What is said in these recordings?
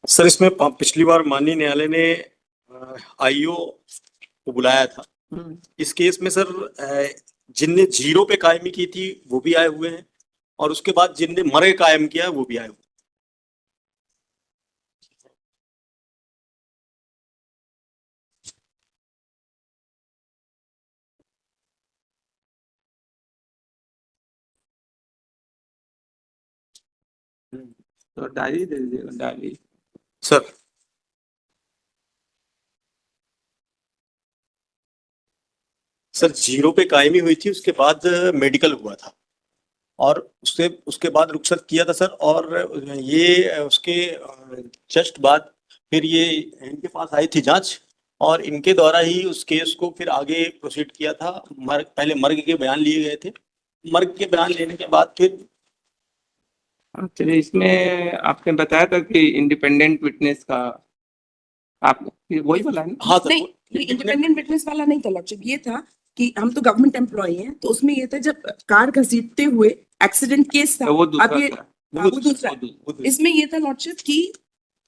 Sir इसमें पिछली बार माननीय न्यायालय ने आईओ को बुलाया था। इस केस में सर जिनने जीरो पे कायमी की थी वो भी आए हुए हैं और उसके बाद जिनने मर्ग कायम किया वो भी आए हुए हैं। तो डायरी दे दीजिएगा, डायरी। सर सर जीरो पे कायमी हुई थी, उसके बाद मेडिकल हुआ था और उससे उसके बाद रुखसत किया था सर। और ये उसके जस्ट बाद फिर ये इनके पास आई थी जांच और इनके द्वारा ही उस केस को फिर आगे प्रोसीड किया था। पहले मर्ग के बयान लिए गए थे, मर्ग के बयान लेने के बाद फिर चलिए, इसमें आपने बताया था कि इंडिपेंडेंट विटनेस का आप वही बोला है ना? हाँ सर। नहीं, इंडिपेंडेंट विटनेस वाला नहीं था लॉर्डशिप। ये था कि हम तो गवर्नमेंट एम्प्लॉय हैं, तो उसमें ये था जब कार घसीटते हुए एक्सीडेंट केस था। तो वो दूसरा अब ये था। वो दूसरा इसमें ये था लॉर्डशिप कि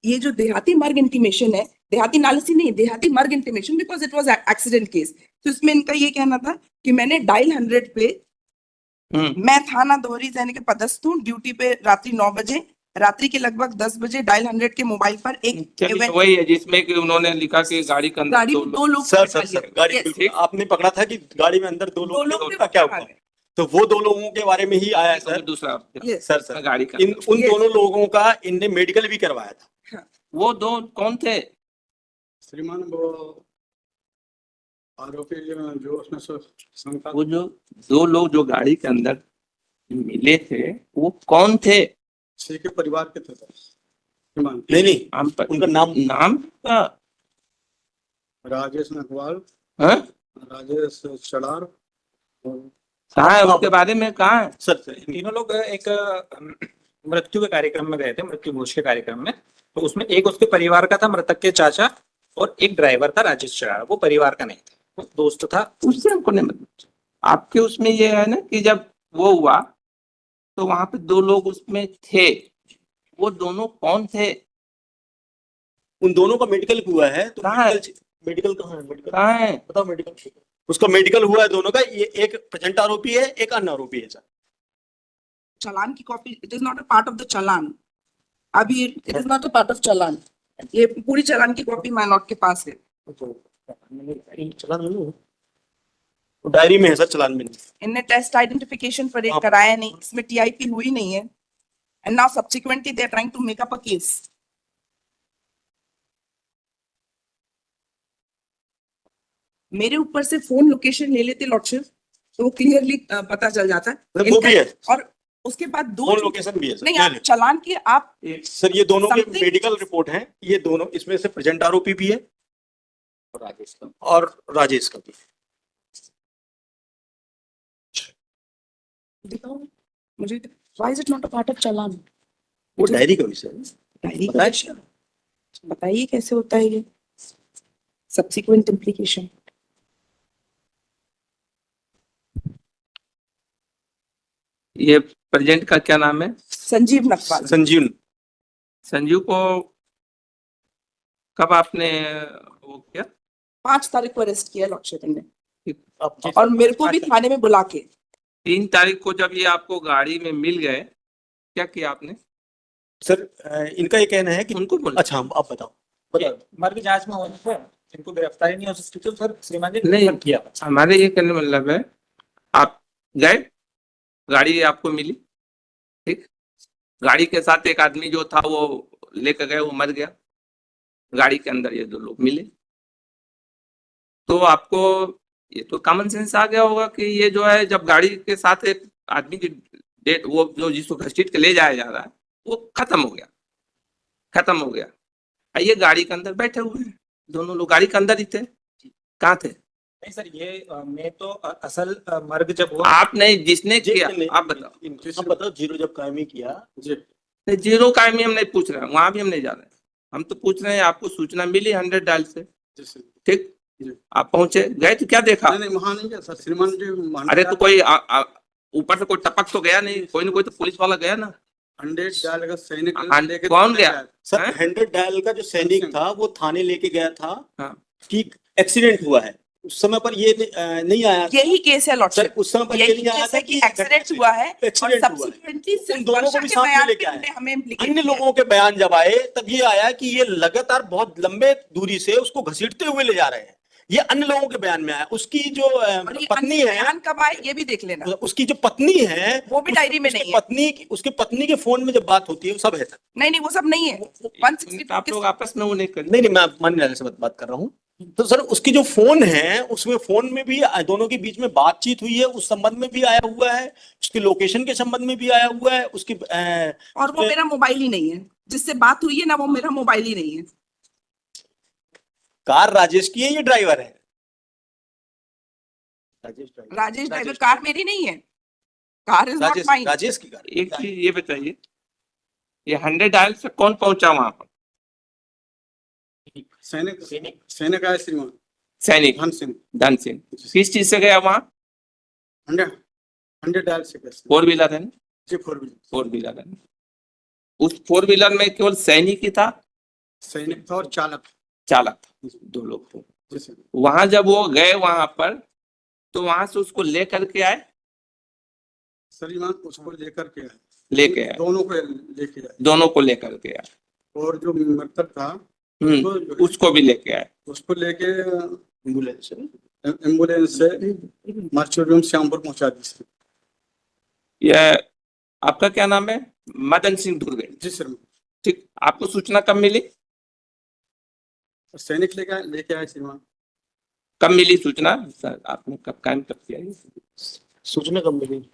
ये जो देहाती मर्ग इंटीमेशन है, देहाती नालिसी नहीं, देहाती मर्ग intimation, because it was accident case. तो इसमें इनका ये कहना था कि मैंने डायल 100 पे मैं थाना दोहरी सैनी के पदस्थ हूँ, ड्यूटी पे रात्रि 9 बजे, रात्रि के लगभग 10 बजे डायल 100 के मोबाइल पर एक चलिए, वही है जिसमें कि उन्होंने लिखा कि गाड़ी के अंदर गाड़ी में दो लोग सर गाड़ी Yes. बिल्कुल आपने पकड़ा था कि गाड़ी में अंदर दो लोग थे, का क्या हुआ, तो वो दो लोगों के बारे में ही आया है सर। दूसरा Yes. सर गाड़ी का उन Yes. दोनों लोगों का इनने मेडिकल भी करवाया था। वो दो कौन थे? श्रीमान वो आरोपी जो उसमें शंका, वो जो दो लोग जो गाड़ी के अंदर मिले थे वो कौन थे? सी के परिवार के थे श्रीमान। नहीं नाम पर उनका नाम का राजेश नकवाल, हाँ? राजेश चड़ार, कहाँ है उसके बारे में? कहाँ है? सर तीनों लोग एक मृत्यु के कार्यक्रम में गए थे, मृत्यु घोष के कार्यक्रम में। तो उसमें एक उसके परिवार का था, मृतक के चाचा, और एक ड्राइवर था राजेश चरार, वो परिवार का नहीं था, वो दोस्त था। उससे हमको नहीं मतलब। आपके उसमें ये है ना कि जब वो हुआ तो वहां पे दो लोग उसमें थे, वो दोनों कौन थे? उन दोनों का मेडिकल हुआ है तो कहाँ है? मेडिकल कहाँ है? मेडिकल कहाँ है? बताओ। मेडिकल उसका मेडिकल हुआ है दोनों का। ये एक प्रेजेंट आरोपी है, एक अन्य आरोपी है सर। चालान की copy, it is not a part of the चालान। अभी it is not a part of चालान। ये पूरी चालान की कॉपी माय लॉर्ड के पास है। चलान में डायरी में है सर, चलान में नहीं। इनने टेस्ट आइडेंटिफिकेशन पर एक कराया नहीं, इसमें टीआईपी हुई नहीं है, and now subsequently they are trying to make up a case. मेरे ऊपर से फोन लोकेशन ले लेते लॉर्डशिप तो वो क्लियरली पता चल जाता है। वो भी है और उसके बाद दो फोन लोकेशन भी है सर। नहीं, आप चालान की आप सर ये दोनों के Something- मेडिकल रिपोर्ट हैं, ये दोनों इसमें से प्रेजेंट आरोपी भी है और राजेश का भी। दिखाओ मुझे, why is it not a part of चालान? वो डायरी का विषय है। डायरी का बताइए कैसे होता है ये सब्सिक्वेंट इम्प्लीकेशन। ये प्रेजेंट का क्या नाम है? संजीव नकवाल। संजीव को कब आपने वो किया? 5 तारीख को अरेस्ट किया लॉर्डशिप ने, आप और मेरे को भी थाने में बुला के 3 तारीख को जब ये आपको गाड़ी में मिल गए, क्या किया आपने? सर इनका ये कहना है कि उनको बोला। अच्छा आप बताओ। मर्ग जांच में होने पर इनको गिरफ्तारी नहीं हो सकती, तो सर श्रीमान जी नहीं, ने किया। हमारे ये कहने मतलब है, आप गए, गाड़ी आपको मिली, ठीक, गाड़ी के साथ एक आदमी जो था वो लेकर गए, वो मर गया, गाड़ी के अंदर ये दो लोग मिले, तो आपको ये तो कॉमन सेंस आ गया होगा कि ये जो है, जब गाड़ी के साथ एक आदमी की डेट, वो जो जिसको घसीट के ले जाया जा रहा है, वो खत्म हो गया, ये गाड़ी के अंदर बैठे हुए हैं, दोनों लोग गाड़ी के अंदर ही थे। कहाँ थे? नहीं सर, ये मैं तो असल मर्ग जब हुआ, आप नहीं, जिसने किया आप बताओ। आप बताओ। जीरो जब कायमी किया नहीं, जीरो कायमी हम नहीं पूछ रहे हैं, वहां भी हम नहीं जा रहे हैं, हम तो पूछ रहे हैं आपको सूचना मिली 100 डायल से, ठीक, आप पहुंचे, गए तो क्या देखा? नहीं वहाँ नहीं गया सर श्रीमान जी। अरे तो कोई ऊपर से कोई टपक तो गया नहीं, कोई ना कोई तो पुलिस वाला गया ना। 100 डायल का सैनिक लेके कौन गया? सर हैं? 100 डायल का जो सैनिक था वो थाने लेके गया था हाँ। कि एक्सीडेंट हुआ है, उस समय पर ये नहीं आया था। यही केस है सर लॉर्डशिप, उस समय पर ये यही नहीं आया केस था है कि एक्सीडेंट हुआ है और एक्सीडेंट हुआ है। सब्सिक्वेंटली उन दोनों को भी साथ में लेके आए। हमें implicate अन्य किया। लोगों के बयान जब आए तब ये आया कि ये लगातार बहुत लंबे दूरी से उसको घसीटते हुए ले जा रहे हैं, ये अन्य लोगों के बयान में आया। उसकी जो और ये पत्नी अन्य है, बयान कब आए ये भी देख लेना। उसकी जो पत्नी है वो भी डायरी में नहीं है। उसके पत्नी के फोन में जब बात होती है वो सब है सर। नहीं वो सब नहीं है। 164 आप लोग आपस में वो नहीं कर नहीं मैं मान्य न्यायालय से बात कर रहा हूँ। तो सर उसकी जो फोन है उसमें फोन में भी दोनों के बीच में बातचीत हुई है, उस संबंध में भी आया हुआ है, उसकी लोकेशन के संबंध में भी आया हुआ है, उसकी और वो मेरा मोबाइल ही नहीं है, जिससे बात हुई है ना वो मेरा मोबाइल ही नहीं है। कार राजेश की है, ये ड्राइवर है राजेश ड्राइवर, कार मेरी नहीं है, car is not mine. Rajesh की कार। एक चीज ये बताइए, ये 100 डायल से कौन पहुंचा वहां पर? सैनिक आया श्रीमान सैनिक धन सिंह धन सिंह किस चीज से गया वहां? 100 डायल से कैसे 4 व्हीलर है ना? जी 4 व्हीलर 4 व्हीलर है। उस 4 व्हीलर में केवल सैनिक ही था, सैनिक था और चालक चालक था, 2 लोग थे। जी सर। वहां जब वो गए वहां पर तो वहां से उसको लेकर के आए, श्रीमान उसको लेकर के आए, लेके आए, दोनों को लेके आए, दोनों को लेकर के आए। और जो मृतक था उसको भी लेके आए। उसको लेके एम्बुलेंस से मार्चोरियम श्यामपुर पहुंचा दी सर। यह आपका क्या नाम है? मदन सिंह धुर्वे। जी सर। ठीक, आपको सूचना कब मिली? सैनिक लेके आए श्रीमान। कब मिली सूचना सर? आपने कब कायम कब किया ये? सूचना कब मिली?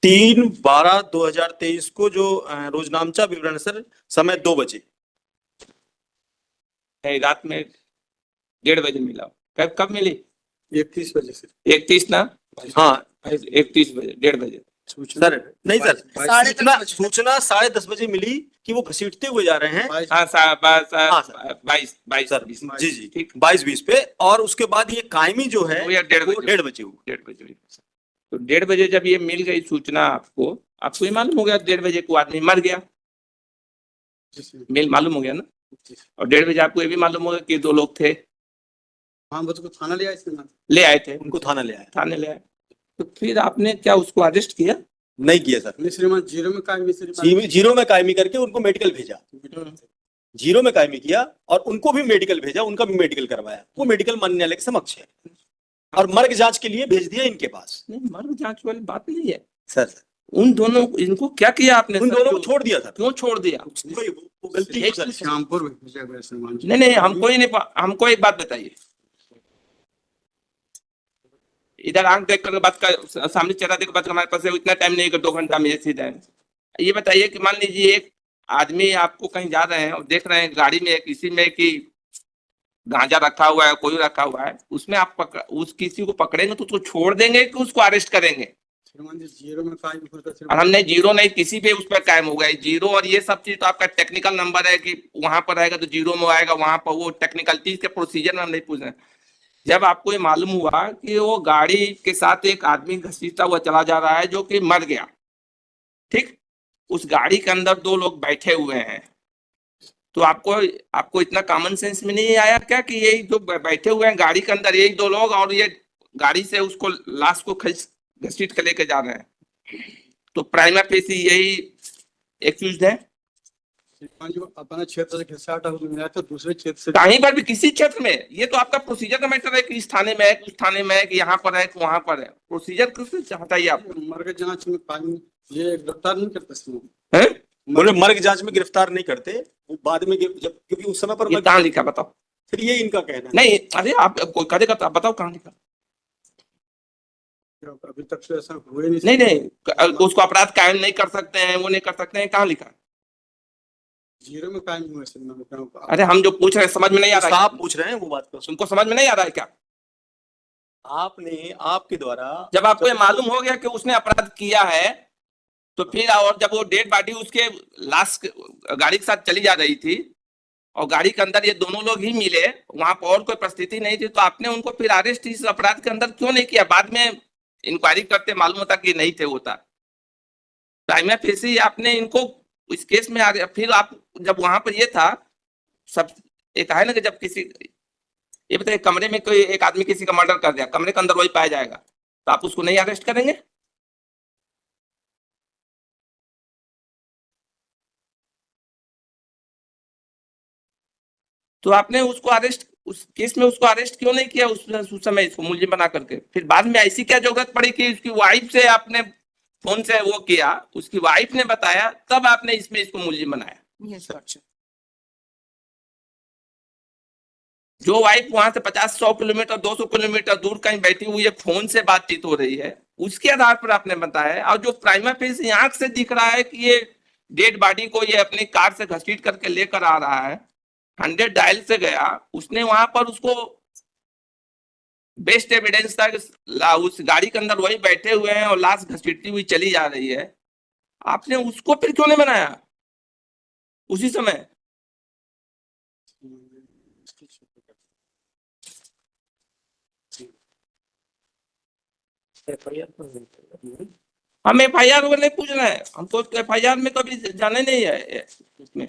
तीन 12/2023 को जो रोजनामचा विवरण सर, समय 2 बजे। रात में 1:30 बजे मिला। कब मिली? 31 बजे से। 31 ना? हाँ 31 बजे, 1:30 बजे। सर नहीं सर, साढ़े सूचना 10:30 बजे मिली कि वो घसीटते हुए जा रहे हैं। हाँ 22 सर बीस। जी जी ठीक। 22:20 पे, और उसके बाद ये कायमी जो है वो या 1:30 वो बजे। 1:30 बजे हुआ। 1:30 बजे। तो 1:30 बजे जब ये मिल गई सूचना आपको ये मालूम हो गया 1:30 बजे को आदमी मर गया, मिल मालूम हो गया ना? और 1:30 बजे आपको ये भी मालूम होगा कि 2 लोग थे, हाँ उसको थाना ले आए श्रीमान। ले आए थे, उनको थाना ले आए। थाने ले आए। तो फिर आपने क्या उसको अरेस्ट किया? नहीं किया सर, नहीं श्रीमान, जीरो में कायमी श्रीमान। जीरो में कायमी करके उनको मेडिकल भेजा, जीरो में कायमी किया और उनको भी मेडिकल भेजा, उनका भी मेडिकल करवाया। वो मेडिकल मान्य न्यायालय के समक्ष है और मर्ग जांच के लिए भेज दिया इनके पास। नहीं, मर्ग जांच वाली बात नहीं है सर उन दोनों इनको क्या किया आपने? उन सर, दोनों को छोड़ दिया सर। क्यों छोड़ दिया? वो गलती है सर। श्यामपुर भेजा गया श्रीमान। नहीं हमको एक बात बताइए, इधर आंख देख कर बात कर, सामने चेहरा देख बात कर, हमारे पास इतना टाइम नहीं है कि 2 घंटा में सीधा है। ये बताइए कि मान लीजिए एक आदमी आपको कहीं जा रहे हैं और देख रहे हैं गाड़ी में किसी में कि गांजा रखा हुआ है, कोई रखा हुआ है, उसमें आप उस किसी को पकड़ेंगे तो उसको छोड़ देंगे कि उसको अरेस्ट करेंगे? श्रीमान जी जीरो में कायम होता और श्रीमान। हमने जीरो नहीं, किसी पे उस पर कायम हो गया जीरो। और ये सब चीज तो आपका टेक्निकल नंबर है कि वहां पर रहेगा तो जीरो में आएगा, वहां पर वो टेक्निकल चीज के प्रोसीजर में हम नहीं पूछ रहे। जब आपको ये मालूम हुआ कि वो गाड़ी के साथ एक आदमी घसीटता हुआ चला जा रहा है जो कि मर गया, ठीक, उस गाड़ी के अंदर 2 लोग बैठे हुए हैं, तो आपको इतना कॉमन सेंस में नहीं आया क्या कि यही जो बैठे हुए हैं गाड़ी के अंदर यही 2 लोग और ये गाड़ी से उसको लाश को घसीट के लेके जा रहे हैं, तो प्राइमा फेसी यही एक्यूज्ड है? श्रीमान जी अपना क्षेत्र से घिसाटा मिला तो दूसरे क्षेत्र से कहीं पर भी किसी क्षेत्र में, ये तो आपका प्रोसीजर का मैटर है कि इस थाने में है, उस थाने में है, कि यहाँ पर है, कि वहां पर है। प्रोसीजर किससे चाहता है आप? मर्ग जांच में कायम ये गिरफ्तार नहीं करते श्रीमान। हैं? बोले मर्ग जांच में गिरफ्तार नहीं करते, वो बाद में जब, क्योंकि उस समय पर ये कहाँ लिखा बताओ? फिर ये इनका कहना है। नहीं अरे आप कोई करेगा तो आप बताओ कहाँ लिखा? अभी तक तो ऐसा हुए नहीं। नहीं उसको अपराध कायम नहीं कर सकते हैं, वो नहीं कर सकते हैं, कहाँ लिखा? जीरो में कायम हुए श्रीमान। अरे हम जो पूछ रहे हैं समझ में नहीं आ रहा है? आप पूछ रहे हैं वो बात को, तुमको समझ में नहीं आ रहा है क्या? आपने आपके द्वारा जब आपको ये मालूम हो गया कि उसने अपराध किया है, तो फिर और जब वो डेड बॉडी उसके लाश गाड़ी के साथ चली जा रही थी, और गाड़ी के अंदर ये दोनों लोग ही मिले, वहां पर और कोई परिस्थिति नहीं थी, तो आपने उनको फिर अरेस्ट इस अपराध के अंदर क्यों नहीं किया? बाद में इंक्वायरी करते मालूम होता कि नहीं थे होता। प्राइमा फेसी आपने इनको इस केस में फिर आप जब वहां पर ये था सब, एक है ना कि जब किसी, ये बताइए कमरे में कोई एक आदमी किसी का मर्डर कर दिया, कमरे के अंदर वही पाया जाएगा, तो आप उसको नहीं अरेस्ट करेंगे? तो आपने उसको अरेस्ट, उस केस में उसको अरेस्ट क्यों नहीं किया उस समय, इसको मुलजिम बना करके? फिर बाद में ऐसी क्या जरूरत पड़ी कि उसकी वाइफ से आपने फोन से वो किया, उसकी वाइफ ने बताया, तब आपने इसमें इसको मुलजिम बनाया? Yes, Lordship. जो वाइफ वहां से 50-100 किलोमीटर 200 किलोमीटर दूर कहीं बैठी हुई है, फोन से बातचीत हो रही है, उसके आधार पर आपने बताया। और जो प्राइमा फेसी आंख से दिख रहा है कि ये डेड बॉडी को ये अपनी कार से घसीट करके लेकर आ रहा है, 100 डायल से गया, उसने वहां पर उसको बेस्ट एविडेंस था कि उस गाड़ी के अंदर वही बैठे हुए हैं और लाश घसीटती हुई चली जा रही है, आपने उसको फिर क्यों नहीं बनाया उसी समय? हम FIR को नहीं पूछ रहे हैं, हमको FIR में कभी जाने नहीं है इसमें।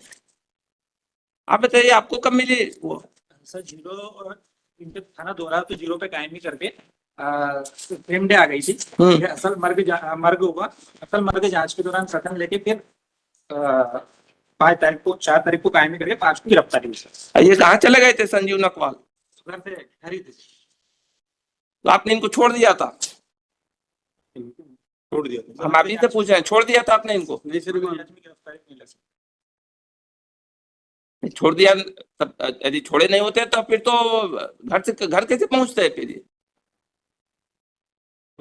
आप बताइए आपको कब मिली वो? सर जीरो और इनके थाना दोहरा तो जीरो पे कायमी करके सेम डे आ गई थी। ठीक है, असल मर्ग हुआ, असल मर्ग जांच के दौरान प्रथम लेके फिर 4 तारीख को कायमी करके 5 को गिरफ्तारी हुई सर। ये कहाँ चले गए थे संजीव नकवाल? घर पे खरीद तो आपने इनको छोड़ दिया था? छोड़ दिया था। हम आप ही से पूछ रहे हैं, छोड़ दिया था आपने इनको? नहीं सर, गिरफ्तारी नहीं लगी। छोड़ दिया, तब यदि छोड़े नहीं होते तो फिर तो घर कैसे पहुंचते हैं फिर? ये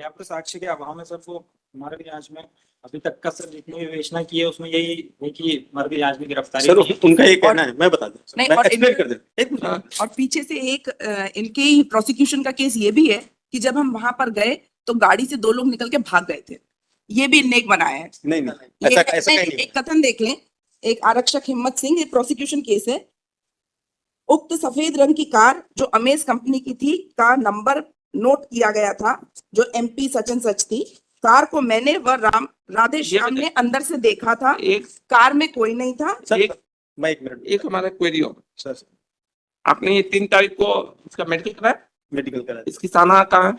आपको साक्ष्य के अभाव में सर वो हमारे जांच में अभी तक का सर जितनी विवेचना की है उसमें यही है कि मर्ग जांच में गिरफ्तारी सर हुई है। उनका ये कहना है, मैं बता दूं, नहीं, मैं और एक्सप्लेन इन- कर देता एक मिनट। और पीछे से एक इनके ही प्रोसिक्यूशन का केस ये भी है कि जब हम वहां पर गए तो गाड़ी से 2 लोग निकल के भाग गए थे, ये भी इनने एक बनाया है। नहीं नहीं, ये ऐसा नहीं, कहीं नहीं एक कथन देख लें, एक आरक्षक हिम्मत सिंह, ये प्रोसिक्यूशन केस है। उक्त सफेद रंग की कार जो अमेज कंपनी की थी का नंबर नोट किया गया था जो MP सच एंड सच थी। कार को मैंने व राधे श्याम ने अंदर से देखा था, एक कार में कोई नहीं था। सर, मैं एक मिनट, एक हमारा क्वेरी होगा, सर आपने ये 3 तारीख को इसका मेडिकल कराया, मेडिकल करा इसकी साना कहाँ है?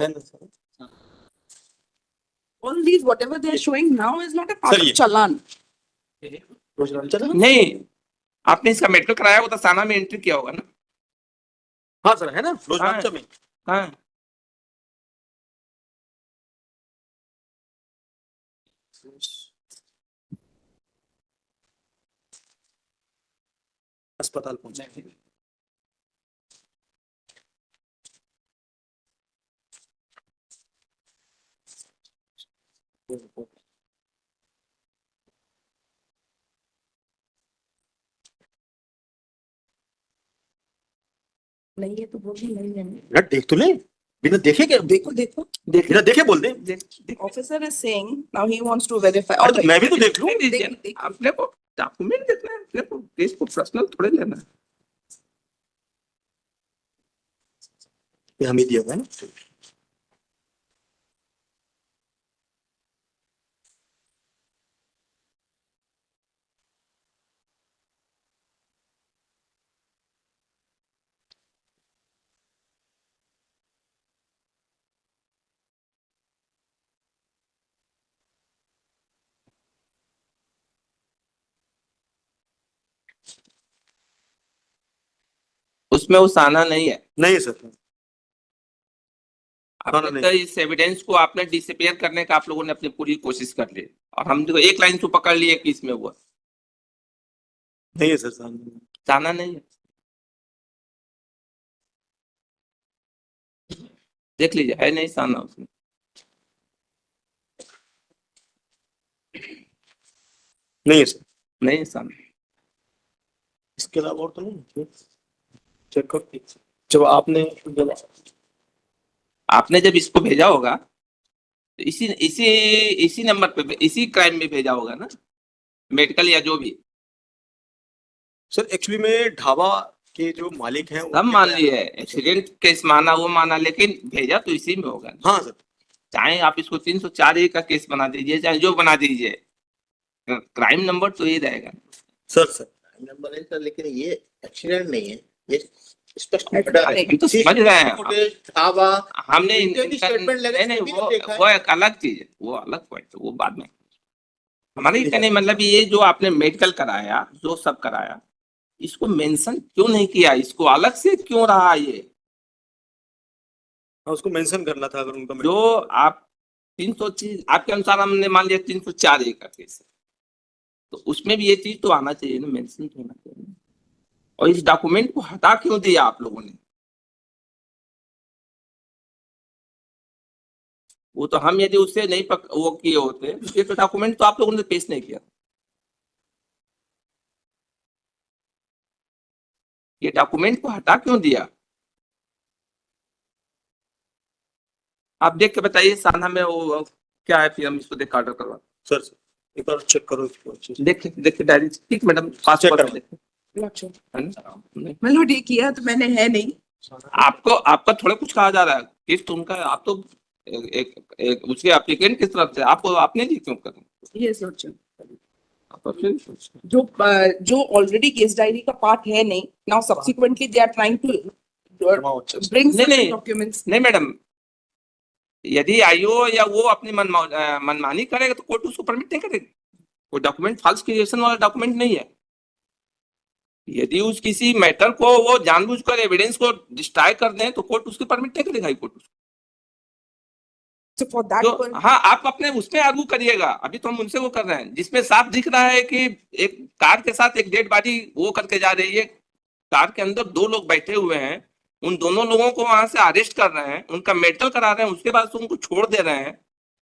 है ना sir? All these whatever they are showing now is not a part Sir, of ये- चालान। चलो। नहीं, आपने इसका मेडिकल कराया, वो तो साना में एंट्री किया होगा ना? हाँ सर, है ना, रोजगार में। हाँ, अस्पताल पहुंचे। नहीं है तो बोलिए नहीं है। यार देख तो ले, बिना देखे क्या, देखो देखो, बिना देखे बोल दे। Officer is saying now he wants to verify. अरे तो मैं भी तो देख लूं। नहीं दीजिए, देख- आपने को डॉक्यूमेंट देखना है, अपने को केस को पर्सनल थोड़े लेना है। ये हमें दिया हुआ है ना। उसमें वो साना नहीं है। नहीं सर, आपने नहीं। तो इस एविडेंस को आपने डिसअपियर करने का आप लोगों ने अपनी पूरी कोशिश कर ली, और हम तो एक लाइन से पकड़ लिए कि इसमें हुआ। नहीं है सर, सामने साना नहीं है, देख लीजिए, है नहीं साना उसमें। नहीं है सर। नहीं है साना। इसके अलावा और तो नहीं। चेक कर, जब आपने जब इसको भेजा होगा तो इसी इसी इसी नंबर पे, इसी क्राइम में भेजा होगा ना? मेडिकल या जो भी सर एक्चुअली में ढाबा के जो मालिक हैं सब उनके मान बयान- लिए, एक्सीडेंट केस माना वो माना, लेकिन भेजा तो इसी में होगा। हाँ सर, चाहे आप इसको 304A का केस बना दीजिए, चाहे जो बना दीजिए, क्राइम नंबर तो ये रहेगा। सर नंबर है सर, लेकिन ये एक्सीडेंट नहीं है, ये स्पष्ट हम तो समझ रहे हैं, हमने स्टेटमेंट लगे नहीं सभी ने देखा है। वो एक अलग चीज है, वो अलग पॉइंट है, वो बाद में। हमारे ये कहने मतलब ये जो आपने मेडिकल कराया, जो सब कराया, इसको मेंशन क्यों नहीं किया, इसको अलग से क्यों रहा ये? हाँ, उसको मेंशन करना था अगर उनका जो आप 300 चीज आपके अनुसार हमने मान लिया 304A का केस है, तो उसमें भी ये चीज तो आना चाहिए ना, मेंशन तो होना चाहिए। और इस डॉक्यूमेंट को हटा क्यों दिया आप लोगों ने? वो तो हम यदि उससे नहीं वो किए होते, ये तो डॉक्यूमेंट तो आप लोगों ने पेश नहीं किया। ये डॉक्यूमेंट को हटा क्यों दिया? आप देख के बताइए साना में वो क्या है, फिर हम इसको देख ऑर्डर करवा। सर एक बार चेक करो इसको अच्छे से। देख डायरी, ठीक मैडम, पास चेक कर करो। है ना? मतलब ये किया तो मैंने है नहीं। आपको आपका थोड़ा कुछ कहा जा रहा है, केस तो उनका है, आप तो एक उसके एप्लीकेंट की तरफ से, आपको आपने जी क्यों करें? Yes lordship. तो फिर जो ऑलरेडी केस डायरी का पार्ट है नहीं, now subsequently they are trying to bring नहीं। डॉक्यूमेंट्स। नहीं मैडम, यदि आईओ या वो अपनी मनमानी करेगा तो कोर्ट उसको परमिट नहीं करेगी। वो डॉक्यूमेंट फॉल्स क्रिएशन वाला डॉक्यूमेंट नहीं है। यदि उस किसी मैटर को वो जानबूझकर एविडेंस को डिस्ट्रॉय कर दें तो कोर्ट उसकी परमिट नहीं करेगा, कोर्ट उसको। So for that तो purpose- हाँ, आप अपने उसमें आर्गू करिएगा, अभी तो हम उनसे वो कर रहे हैं जिसमें साफ दिख रहा है कि एक कार के साथ एक डेड बॉडी वो करके जा रही है, कार के अंदर 2 लोग बैठे हुए हैं, उन दोनों लोगों को वहां से अरेस्ट कर रहे हैं, उनका मेडिकल करा रहे हैं, उसके बाद से उनको छोड़ दे रहे हैं,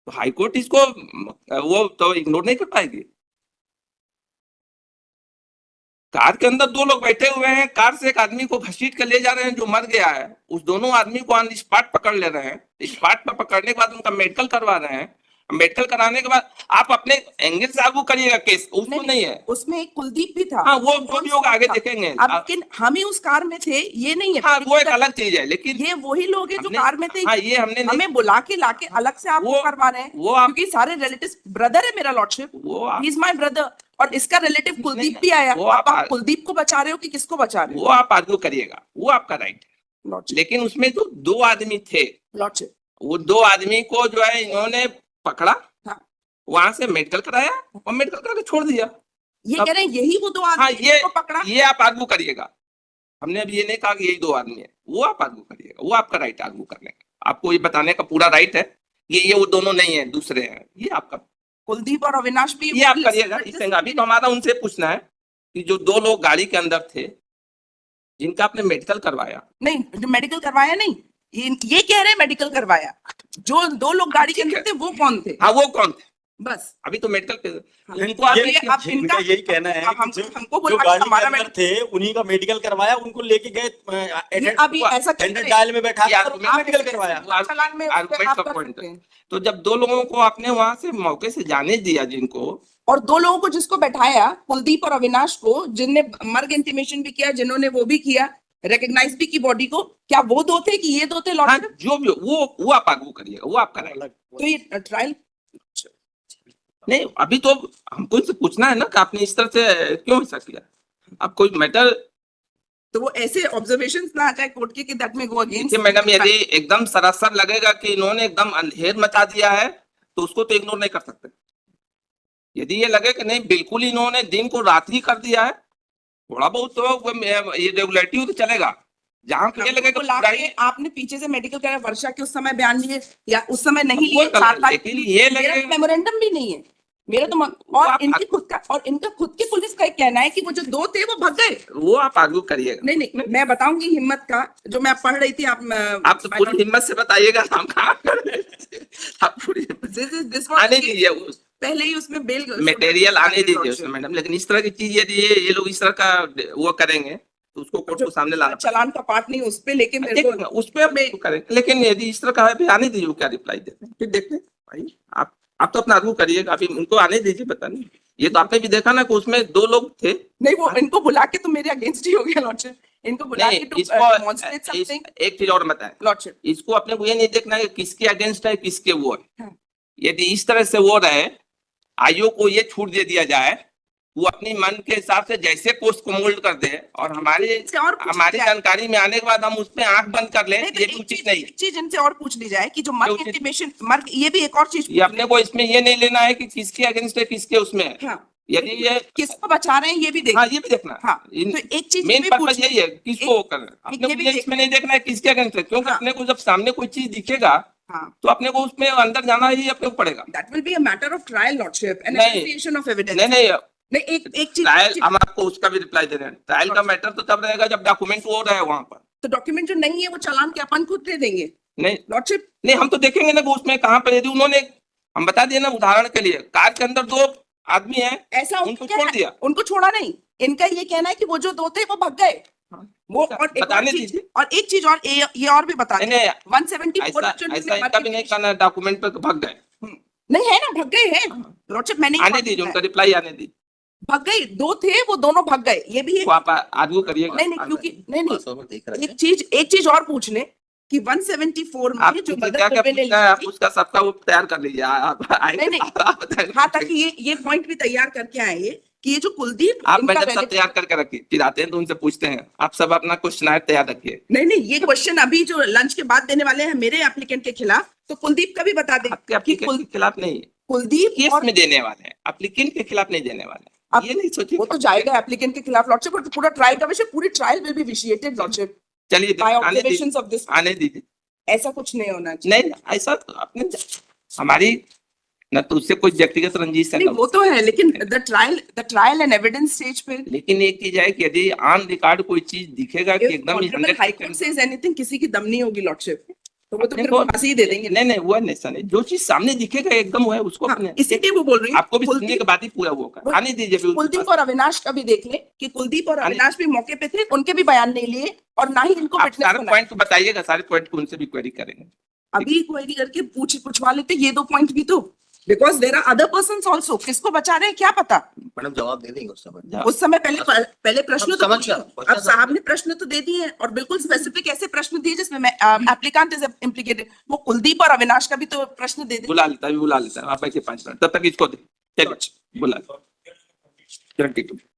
तो हाईकोर्ट इसको वो तो इग्नोर नहीं कर पाएगी। कार के अंदर 2 लोग बैठे हुए हैं, कार से एक आदमी को घसीट कर ले जा रहे हैं जो मर गया है, उस दोनों आदमी को ऑन स्पॉट पकड़ ले रहे हैं, स्पॉट पर पकड़ने के बाद उनका मेडिकल करवा रहे हैं, मेडिकल कराने के बाद आप अपने एंगल से आगू करिएगा केस, उसको नहीं है। उसमें एक कुलदीप भी था। हाँ, वो जो भी होगा आगे देखेंगे। अब लेकिन हम ही उस कार में थे, ये नहीं है। हाँ, वो एक अलग चीज है, लेकिन ये वही लोग हैं जो हमने- कार में थे। हाँ, ये हमने नहीं, हमें बुला के लाके अलग से आप वो- करवा रहे हैं, वो आप क्योंकि सारे रिलेटिव्स, ब्रदर है मेरा लॉर्डशिप, वो आप ही इज माय ब्रदर, और इसका रिलेटिव कुलदीप नहीं, भी आया। वो अब आप आप- कुलदीप को बचा रहे हो कि किसको बचा रहे वो हो? आप आर्ग्यू करिएगा, वो आपका राइट है। लॉर्डशिप, लेकिन उसमें जो 2 आदमी थे, लॉर्डशिप, वो 2 आदमी को जो है इन्होंने पकड़ा, हाँ। वहां से मेडिकल कराया और मेडिकल करके छोड़ दिया। ये अब- कह रहे हैं यही वो 2 हाँ, आदमी ये को पकड़ा। ये आप आर्ग्यू करिएगा। हमने अभी ये नहीं कहा कि यही 2 आदमी है, वो आप आर्ग्यू करिएगा, वो आपका राइट आर्ग्यू करने का, आपको ये बताने का पूरा राइट है ये वो दोनों नहीं है, दूसरे हैं, ये आपका, कुलदीप और अविनाश भी ये आप करिएगा। इससे अभी तो हमारा उनसे पूछना है कि जो 2 लोग गाड़ी के अंदर थे जिनका आपने मेडिकल करवाया, नहीं, जो मेडिकल करवाया नहीं, ये कह रहे हैं मेडिकल करवाया, जो 2 लोग गाड़ी के ठीक अंदर है। थे वो कौन थे? हाँ वो कौन थे? बस अभी तो मेडिकल पे हाँ। इनको आप ये- देखिए, अब इनका इनका यही कहना है अब कि जो हमको बोला कि गाड़ी के हमारा अंदर थे उन्हीं का मेडिकल करवाया, उनको लेके गए ये अभी ऐसा क्यों टेंडर करें? डायल में बैठा ये कर argument मेडिकल करवाया। चालान में argument आप का कर point सकते हैं। तो जब 2 लोगों को आपने वहां से मौके से जाने दिया, जिनको और 2 लोगों को जिसको बैठाया, कुलदीप और अविनाश को, जिनने मर्ग इंटीमेशन भी किया, जिन्होंने वो भी किया, रिकॉग्नाइज भी की बॉडी को, क्या वो 2 थे कि ये 2 थे? हाँ, लॉर्ड, जो भी हो, वो आप आर्ग्यू करिएगा, वो आपका राइट। तो ये ट्रायल नहीं, अभी तो हमको इनसे पूछना है ना कि आपने इस तरह से क्यों ऐसा किया। अब कोई मैटर, तो वो ऐसे ऑब्जर्वेशंस ना आ जाए कोर्ट के कि दैट में गो अगेंस्ट। देखिए मैडम, यदि एकदम सरासर लगेगा कि इन्होंने एकदम अंधेर मचा दिया है तो उसको तो इग्नोर नहीं कर सकते। यदि ये लगे कि नहीं बिल्कुल इन्होंने दिन को रात ही कर दिया है, थोड़ा बहुत तो ये रेगुलेटिव तो चलेगा। जहाँ ये लगे कि पूरा ही- आपने पीछे से मेडिकल कराया, वर्षा के उस समय बयान लिए या उस समय नहीं कोई लिए, गलत नहीं, 4 तारीख लेकिन ये मेरा लगे मेमोरेंडम भी नहीं है मेरा तो वो और आप- इनकी खुद का, और इनका खुद की पुलिस का एक कहना है कि वो जो 2 थे वो भाग गए। वो आप आर्ग्यू करिएगा। नहीं नहीं, मैं बताऊंगी हिम्मत का, जो मैं पढ़ रही थी। आप तो पूरी हिम्मत से बताइएगा, हम कहाँ कर रहे हैं। आप पूरी हिम्मत से दिस आने दीजिए, उस पहले ही उसमें बेल मटेरियल आने दीजिए उसमें मैडम। लेकिन इस तरह की चीज यदि ये लोग इस तरह का वो करेंगे तो उसको कोर्ट को सामने लाना चालान का पार्ट नहीं उस पे, लेकिन मेरे पड़ेगा। को उस पे अब करेंगे, लेकिन यदि इस तरह का है फिर आने दीजिए, वो क्या रिप्लाई देते हैं फिर देखते हैं। भाई आप तो अपना आर्ग्यू करिएगा, अभी उनको आने दीजिए, बताने ये तो आपने भी देखा ना कि उसमें 2 लोग थे। नहीं, वो इनको बुला के तो मेरे अगेंस्ट ही हो गया लॉर्डशिप, इनको बुला नहीं, के टू इसको डेमोंस्ट्रेट समथिंग एक चीज और बताएं, लॉर्डशिप। इसको अपने को ये नहीं देखना है कि किसके अगेंस्ट है किसके वो है। हाँ। यदि इस तरह से वो रहे, आयोग को ये छूट दे दिया जाए, वो अपनी मन के हिसाब से जैसे पोस्ट को मोल्ड कर दे और हमारी और पूछ हमारी लिया जाए। जानकारी में आने के बाद हम उसमें आंख बंद कर लें, नहीं, तो ये भी उचित नहीं है। एक चीज इनसे और पूछ ली जाए कि जो मर्ग उचित- इंटीमेशन मर्ग, ये भी एक और चीज ये अपने को इसमें ये नहीं लेना है कि किसके अगेंस्ट है किसके उसमें है। हाँ, यदि ये किसको बचा रहे हैं ये भी हाँ देखिए। ये भी देखना है। हाँ, इन- तो एक चीज मेन भी पर्पज पूछ यही है किसको वो करना है। अपने ये को भी ये देख- इसमें नहीं देखना है किसके अगेंस्ट है, क्योंकि हाँ। अपने को जब सामने कोई चीज दिखेगा हाँ, तो अपने को उसमें अंदर जाना ही अपने को पड़ेगा। that will be a matter of trial lordship and नहीं। association of evidence। नहीं नहीं, नहीं, एक चीज ट्रायल हम आपको उसका भी रिप्लाई दे रहे हैं। ट्रायल का मैटर तो तब रहेगा जब डॉक्यूमेंट वो रहे वहां पर। तो डॉक्यूमेंट जो नहीं है वो चालान के अपन खुद दे देंगे नहीं लॉर्डशिप। नहीं, हम तो देखेंगे ना कि उसमें कहाँ पर, यदि उन्होंने हम बता दिए ना उदाहरण के लिए, कार के अंदर 2 आदमी हैं, ऐसा उनको उनको छोड़ दिया। उनको छोड़ा नहीं, इनका ये कहना है कि वो जो 2 थे वो भाग गए। वो और एक और बताने चीज, दीजिए। और एक चीज और ये और भी बता नहीं दें, नहीं, 174 ऐसा जो ऐसा इनका भी नहीं करना, डॉक्यूमेंट पे भाग गए। नहीं है ना, भाग गए हैं लॉर्डशिप। मैंने ये आने बात दीजिए, बताया। उनका रिप्लाई आने दीजिए। भाग गए, 2 थे वो दोनों भाग गए, ये भी है। वो आप आर्ग्यू करिएगा। नहीं नहीं, क्योंकि नहीं नहीं, पासवर्ड देख रहे हैं एक चीज और पूछ ले कि 174 आप में जो मुझसे मदर क्या क्या दुबे ने पूछना है, आप ली थी, उसका सबका वो तैयार कर लीजिए। आप आएंगे नहीं, नहीं। तो आप बताएंगे। हाँ, ताकि ये पॉइंट भी तैयार करके आए कि ये जो कुलदीप आप इनका मैडम सब relative- तैयार करके रखिए, फिर आते हैं तो उनसे पूछते हैं। आप सब अपना क्वेश्चन तैयार रखिए। नहीं नहीं, ये क्वेश्चन अभी जो लंच के बाद देने वाले हैं मेरे एप्लीकेंट के खिलाफ, तो कुलदीप का भी बता दें आपके कि एप्लीकेंट के खिलाफ नहीं, कुलदीप केस और में देने वाले हैं, एप्लीकेंट के खिलाफ नहीं देने वाले। आप- ये नहीं सोचिए वो तो जाएगा एप्लीकेंट के खिलाफ लॉर्डशिप, और पूरा ट्रायल का विषय, पूरी ट्रायल विल बी विशिएटेड लॉर्डशिप चलिए बाय आने दीजिए, ऑब्जर्वेशंस ऑफ दिस। आने दीजिए। ऐसा कुछ नहीं होना चाहिए। नहीं ऐसा तो आपने हमारी न तो उससे कोई व्यक्तिगत रंजिश है नहीं, न वो तो है, लेकिन the trial and evidence stage पे लेकिन एक चीज है कि यदि ऑन रिकॉर्ड कोई चीज दिखेगा कि एकदम ही हाई कोर्ट सेज एनीथिंग, किसी की दम नहीं होगी लॉर्डशिप, तो वो तो अपने फिर को- फांसी ही दे देंगे। नहीं नहीं, वो है ऐसा नहीं, जो चीज सामने दिखेगा एकदम वो है उसको हाँ, अपने इसीलिए वो बोल रही हूँ आपको भी सुनने के बाद ही पूरा वो होगा। आने दीजिए फिर उसके कुलदीप पास। और अविनाश का भी देख ले कि कुलदीप और आने- अविनाश भी मौके पे थे, उनके भी बयान नहीं लिए और ना ही इनको आप विटनेस सारे बनाया। पॉइंट बताइएगा, सारे पॉइंट को उनसे भी क्वेरी करेंगे। अभी क्वेरी करके पूछवा लेते ये 2 पॉइंट भी तो, because there are other persons also. किसको बचा रहे हैं क्या पता, मैडम जवाब दे देंगे उस समय उस समय पहले प्रश्न हम तो समझ पूछो। गए। अब साहब ने प्रश्न तो दे दिए हैं और बिल्कुल स्पेसिफिक ऐसे प्रश्न दिए जिसमें एप्लीकेंट इज इम्प्लीकेटेड। वो कुलदीप और अविनाश का भी तो प्रश्न दे दे। बुला लेता है, आप बैठिए 5 मिनट, तब तक इसको दे। चलिए बुला 22